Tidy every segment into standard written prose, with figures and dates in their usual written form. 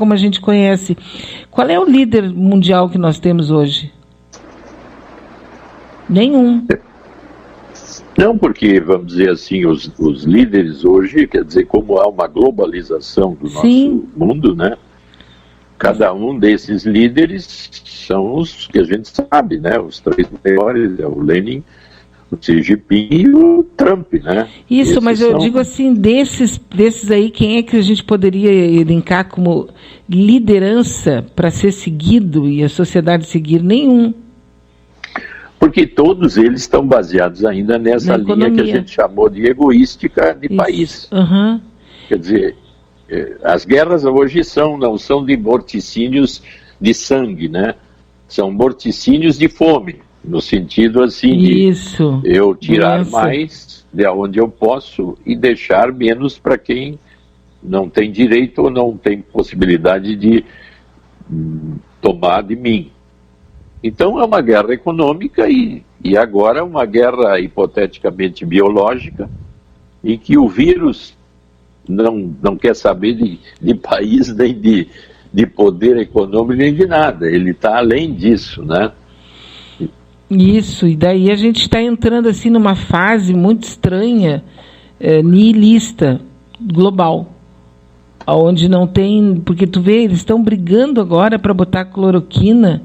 como a gente conhece. Qual é o líder mundial que nós temos hoje? Nenhum. Não, porque, vamos dizer assim, os líderes hoje, quer dizer, como há uma globalização do nosso mundo, né? Cada um desses líderes são os que a gente sabe, né? Os três maiores, é o Lenin, o Xi Jinping e o Trump, né? Isso, esses mas eu digo assim, desses aí, quem é que a gente poderia elencar como liderança para ser seguido e a sociedade seguir? Nenhum. Porque todos eles estão baseados ainda nessa linha que a gente chamou de egoística de país. Uhum. Quer dizer, as guerras hoje não são de morticínios de sangue, né? São morticínios de fome, no sentido assim de eu tirar mais de onde eu posso e deixar menos para quem não tem direito ou não tem possibilidade de tomar de mim. Então é uma guerra econômica e agora uma guerra hipoteticamente biológica, em que o vírus não quer saber de país, nem de poder econômico, nem de nada. Ele está além disso, né? Isso, e daí a gente está entrando assim numa fase muito estranha, nihilista, global, onde não tem... Porque tu vê, eles estão brigando agora para botar cloroquina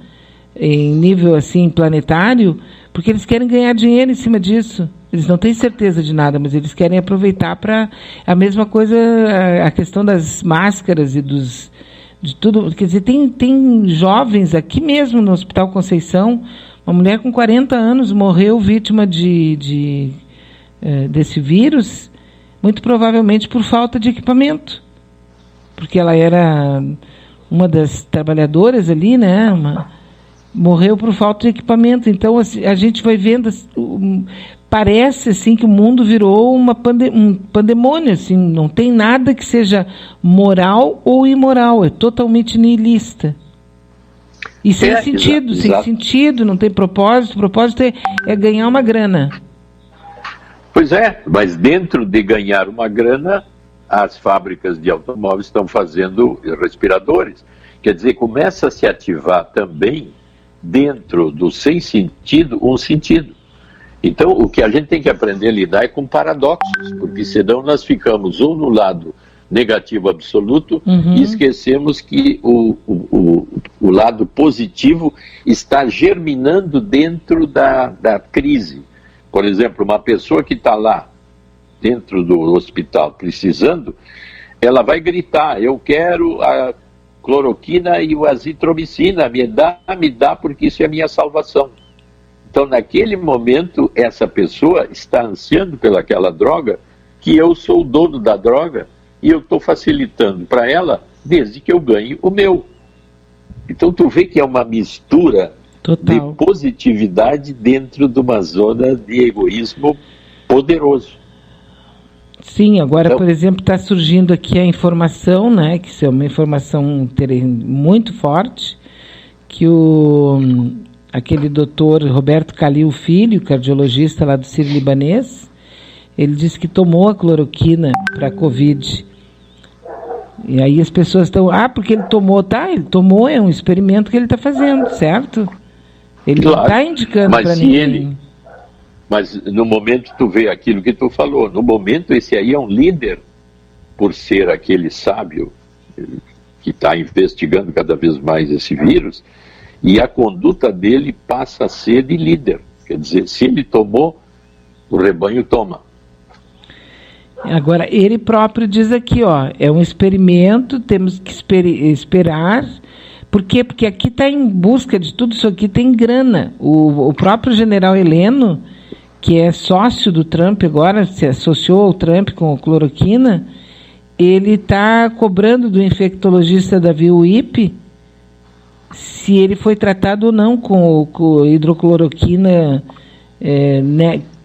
em nível assim planetário, porque eles querem ganhar dinheiro em cima disso. Eles não têm certeza de nada, mas eles querem aproveitar para... A mesma coisa, a questão das máscaras e de tudo. Quer dizer, tem jovens aqui mesmo no Hospital Conceição, uma mulher com 40 anos morreu vítima desse vírus, muito provavelmente por falta de equipamento, porque ela era uma das trabalhadoras ali, né? Morreu por falta de equipamento. Então a gente vai vendo, parece assim que o mundo virou um pandemônio, assim, não tem nada que seja moral ou imoral, é totalmente nihilista. E sem sentido, não tem propósito. O propósito é ganhar uma grana. Pois é, mas dentro de ganhar uma grana, as fábricas de automóveis estão fazendo respiradores. Quer dizer, começa a se ativar também dentro do sem sentido, um sentido. Então, o que a gente tem que aprender a lidar é com paradoxos, porque senão nós ficamos ou no lado negativo absoluto e esquecemos que o lado positivo está germinando dentro da crise. Por exemplo, uma pessoa que está lá dentro do hospital precisando, ela vai gritar, eu quero a cloroquina e o azitromicina, me dá, porque isso é a minha salvação. Então, naquele momento, essa pessoa está ansiando pelaquela droga, que eu sou o dono da droga, e eu estou facilitando para ela, desde que eu ganhe o meu. Então, tu vê que é uma mistura de positividade dentro de uma zona de egoísmo poderoso. Sim, agora, então, por exemplo, está surgindo aqui a informação, né, que isso é uma informação muito forte, que aquele doutor Roberto Calil Filho, cardiologista lá do Sírio-Libanês, ele disse que tomou a cloroquina para a Covid. E aí as pessoas estão, porque ele tomou, é um experimento que ele está fazendo, certo? Ele não está indicando para ninguém. Mas no momento tu vê aquilo que tu falou, no momento esse aí é um líder, por ser aquele sábio que está investigando cada vez mais esse vírus, e a conduta dele passa a ser de líder. Quer dizer, se ele tomou, o rebanho toma. Agora, ele próprio diz aqui, é um experimento, temos que esperar. Por quê? Porque aqui está em busca de tudo isso aqui, tem grana. O próprio general Heleno, que é sócio do Trump agora, se associou ao Trump com a cloroquina, ele está cobrando do infectologista Davi Uip se ele foi tratado ou não com hidrocloroquina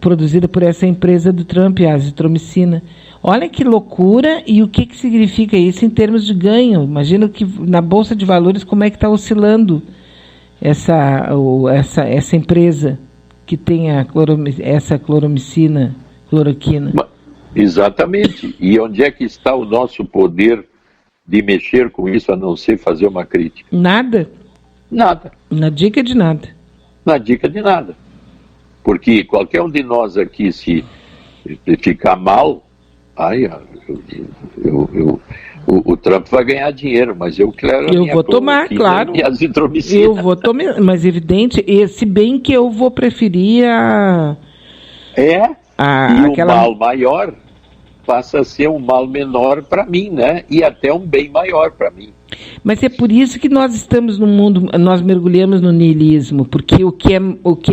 produzida por essa empresa do Trump, a azitromicina. Olha que loucura, e o que significa isso em termos de ganho. Imagina que na Bolsa de Valores como é que está oscilando essa empresa que tem essa cloroquina. Exatamente. E onde é que está o nosso poder de mexer com isso a não ser fazer uma crítica? Nada? Nada. Na dica de nada. Na dica de nada. Porque qualquer um de nós aqui, se ficar mal, o Trump vai ganhar dinheiro, mas eu quero... Eu vou tomar, claro. E as intromicidas. Eu vou tomar, mas evidente, se bem que eu vou preferir o mal maior passa a ser um mal menor para mim, né? E até um bem maior para mim. Mas é por isso que nós estamos no mundo, nós mergulhamos no niilismo, porque o que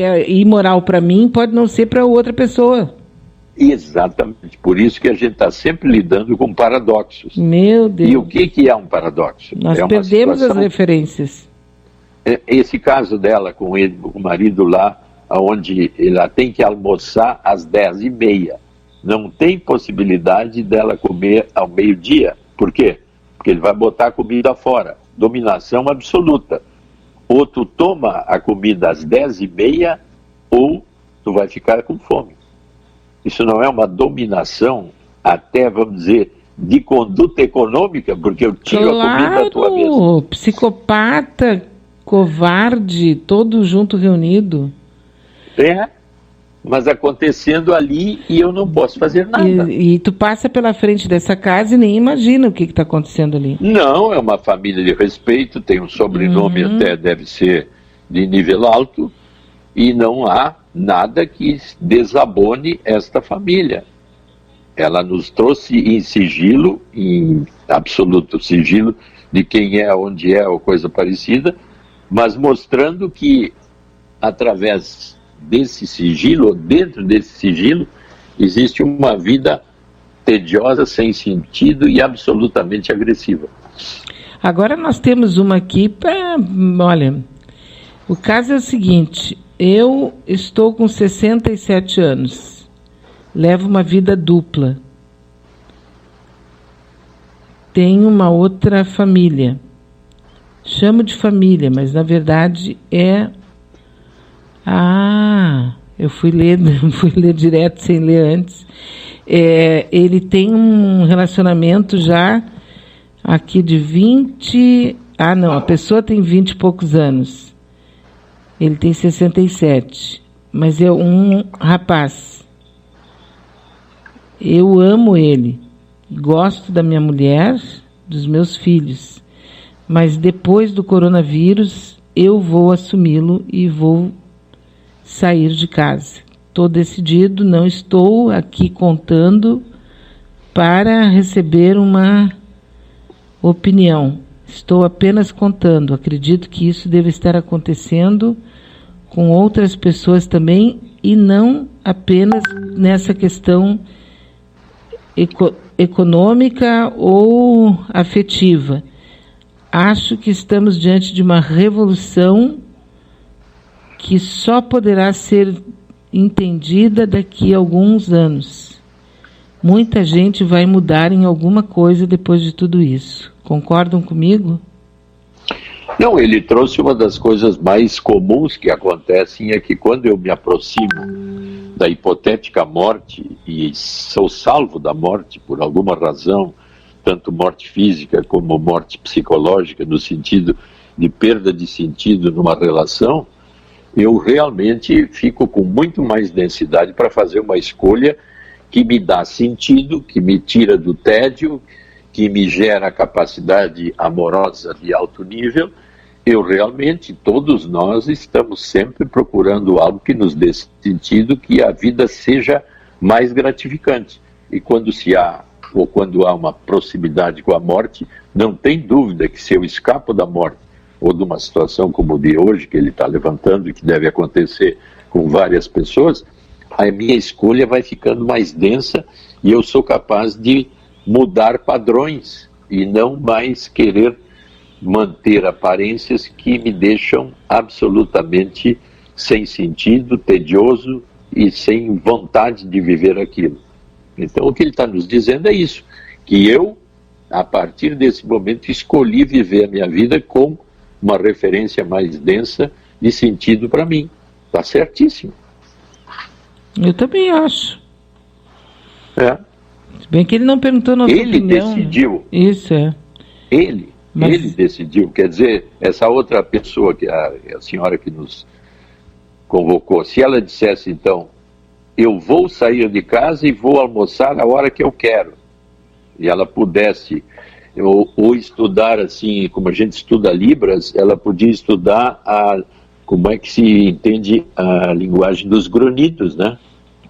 é imoral para mim pode não ser para outra pessoa. Exatamente, por isso que a gente está sempre lidando com paradoxos. Meu Deus. E o que é um paradoxo? Nós perdemos as referências. Esse caso dela com o marido lá, onde ela tem que almoçar às 10h30. Não tem possibilidade dela comer ao meio-dia. Por quê? Porque ele vai botar a comida fora. Dominação absoluta. Ou tu toma a comida às 10h30, ou tu vai ficar com fome. Isso não é uma dominação, até, vamos dizer, de conduta econômica, porque eu tiro a comida da tua mesa. Psicopata, covarde, todo junto reunido. Mas acontecendo ali e eu não posso fazer nada. E tu passa pela frente dessa casa e nem imagina o que está acontecendo ali. Não, é uma família de respeito, tem um sobrenome até, deve ser de nível alto, e não há nada que desabone esta família. Ela nos trouxe em sigilo, em absoluto sigilo, de quem é, onde é, ou coisa parecida, mas mostrando que através desse sigilo, ou dentro desse sigilo, existe uma vida tediosa, sem sentido e absolutamente agressiva. Agora nós temos uma aqui, olha, o caso é o seguinte, eu estou com 67 anos, levo uma vida dupla, tenho uma outra família, chamo de família, mas na verdade é... eu fui ler direto sem ler antes. Ele tem um relacionamento já aqui de 20... a pessoa tem 20 e poucos anos. Ele tem 67. Mas é um rapaz. Eu amo ele. Gosto da minha mulher, dos meus filhos. Mas depois do coronavírus, eu vou assumi-lo e vou sair de casa. Estou decidido, não estou aqui contando para receber uma opinião. Estou apenas contando. Acredito que isso deve estar acontecendo com outras pessoas também e não apenas nessa questão econômica ou afetiva. Acho que estamos diante de uma revolução que só poderá ser entendida daqui a alguns anos. Muita gente vai mudar em alguma coisa depois de tudo isso. Concordam comigo? Não, ele trouxe uma das coisas mais comuns que acontecem é que quando eu me aproximo da hipotética morte e sou salvo da morte por alguma razão, tanto morte física como morte psicológica, no sentido de perda de sentido numa relação, eu realmente fico com muito mais densidade para fazer uma escolha que me dá sentido, que me tira do tédio, que me gera capacidade amorosa de alto nível. Eu realmente, todos nós estamos sempre procurando algo que nos dê sentido, que a vida seja mais gratificante. E quando há uma proximidade com a morte, não tem dúvida que se eu escapo da morte, ou de uma situação como o de hoje, que ele está levantando e que deve acontecer com várias pessoas, a minha escolha vai ficando mais densa e eu sou capaz de mudar padrões e não mais querer manter aparências que me deixam absolutamente sem sentido, tedioso e sem vontade de viver aquilo. Então o que ele está nos dizendo é isso, que eu, a partir desse momento, escolhi viver a minha vida com uma referência mais densa de sentido para mim. Está certíssimo. Eu também acho. É. Se bem que ele não perguntou nossa opinião. Ele decidiu. Isso, é. Ele decidiu. Quer dizer, essa outra pessoa, que a senhora que nos convocou, se ela dissesse, então, eu vou sair de casa e vou almoçar a hora que eu quero, e ela pudesse, ou estudar assim, como a gente estuda Libras, ela podia estudar como é que se entende a linguagem dos grunhidos, né?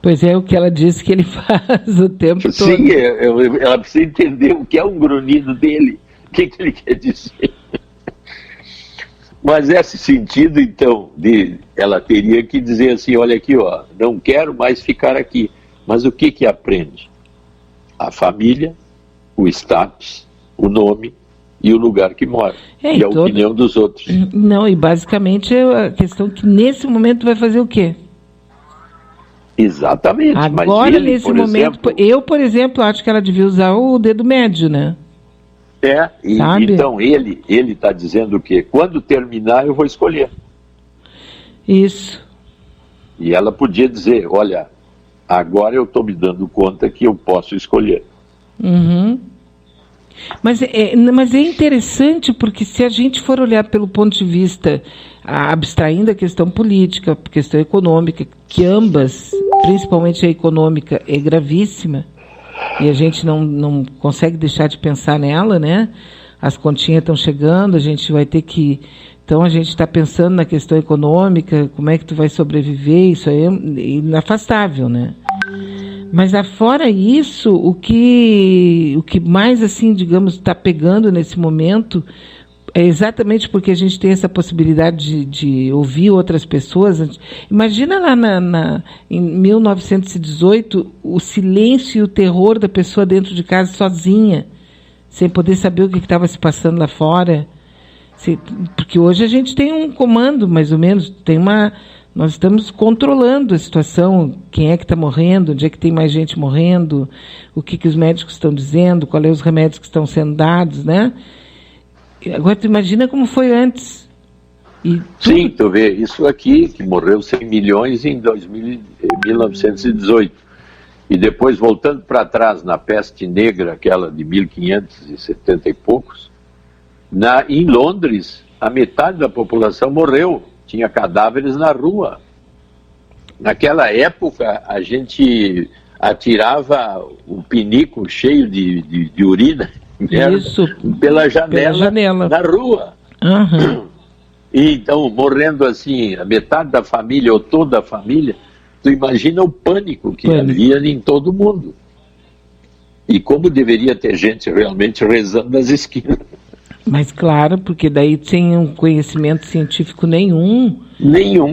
Pois é, o que ela disse que ele faz o tempo todo. Sim, ela precisa entender o que é um grunhido dele, o que ele quer dizer. Mas esse sentido, então, ela teria que dizer assim, olha aqui, ó, não quero mais ficar aqui. Mas o que aprende? A família, o status, o nome e o lugar que mora. E a opinião dos outros. Não, e basicamente é a questão que nesse momento vai fazer o quê? Exatamente. Agora, mas nesse momento, eu, por exemplo, acho que ela devia usar o dedo médio, né? Então ele está dizendo o quê? Quando terminar eu vou escolher. Isso. E ela podia dizer, olha, agora eu estou me dando conta que eu posso escolher. Uhum. Mas é interessante porque se a gente for olhar pelo ponto de vista, abstraindo a questão política, a questão econômica, que ambas, principalmente a econômica, é gravíssima, e a gente não consegue deixar de pensar nela, né? As continhas estão chegando, a gente vai ter que... Então a gente está pensando na questão econômica, como é que tu vai sobreviver, isso aí é inafastável, né? Mas afora isso, o que mais, assim, digamos, está pegando nesse momento é exatamente porque a gente tem essa possibilidade de ouvir outras pessoas. Imagina lá em 1918, o silêncio e o terror da pessoa dentro de casa sozinha, sem poder saber o que estava se passando lá fora. Porque hoje a gente tem um comando, mais ou menos, nós estamos controlando a situação, quem é que está morrendo, onde é que tem mais gente morrendo, o que os médicos estão dizendo, quais são os remédios que estão sendo dados, né? Agora, tu imagina como foi antes. Sim, tu vê, isso aqui, que morreu 100 milhões em 1918. E depois, voltando para trás, na peste negra, aquela de 1570 e poucos, em Londres, a metade da população morreu. Tinha cadáveres na rua. Naquela época, a gente atirava um pinico cheio de urina pela janela na rua. Uhum. E então, morrendo assim, a metade da família ou toda a família, tu imagina o pânico que havia em todo mundo. E como deveria ter gente realmente rezando nas esquinas. Mas claro, porque daí sem um conhecimento científico nenhum,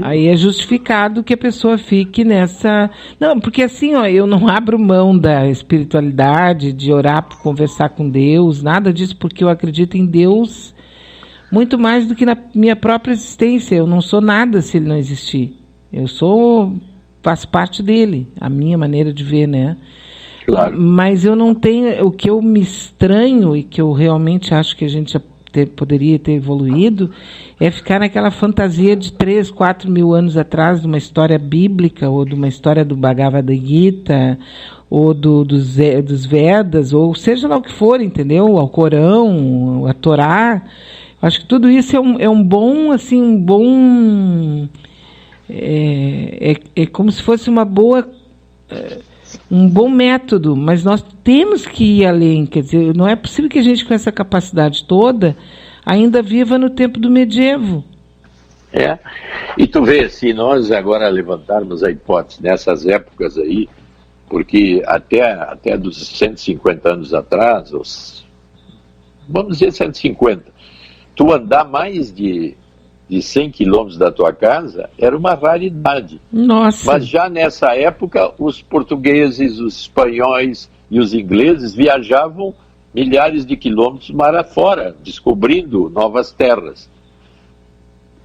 aí é justificado que a pessoa fique nessa... Não, porque assim, ó, eu não abro mão da espiritualidade, de orar, conversar com Deus, nada disso, porque eu acredito em Deus muito mais do que na minha própria existência. Eu não sou nada se ele não existir. Faço parte dele, a minha maneira de ver, né? Claro. Mas eu não tenho, o que eu me estranho e que eu realmente acho que a gente já poderia ter evoluído é ficar naquela fantasia de 3, 4 mil anos atrás de uma história bíblica ou de uma história do Bhagavad Gita ou dos Vedas, ou seja lá o que for, entendeu? O Corão, a Torá. Acho que tudo isso é um bom, assim, é como se fosse um bom método, mas nós temos que ir além, quer dizer, não é possível que a gente com essa capacidade toda ainda viva no tempo do medievo. E tu vê, se nós agora levantarmos a hipótese nessas épocas aí, porque até dos 150 anos atrás, vamos dizer 150, tu andar mais de 100 quilômetros da tua casa era uma raridade. Nossa. Mas já nessa época, os portugueses, os espanhóis e os ingleses viajavam milhares de quilômetros mar afora, descobrindo novas terras.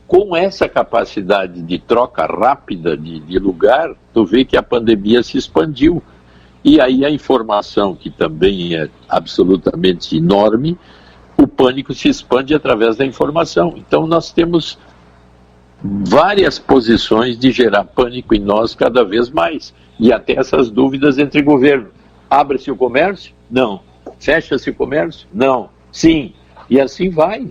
Com essa capacidade de troca rápida de lugar, tu vê que a pandemia se expandiu. E aí a informação, que também é absolutamente enorme, o pânico se expande através da informação. Então nós temos várias posições de gerar pânico em nós cada vez mais. E até essas dúvidas entre governo. Abre-se o comércio? Não. Fecha-se o comércio? Não. Sim. E assim vai.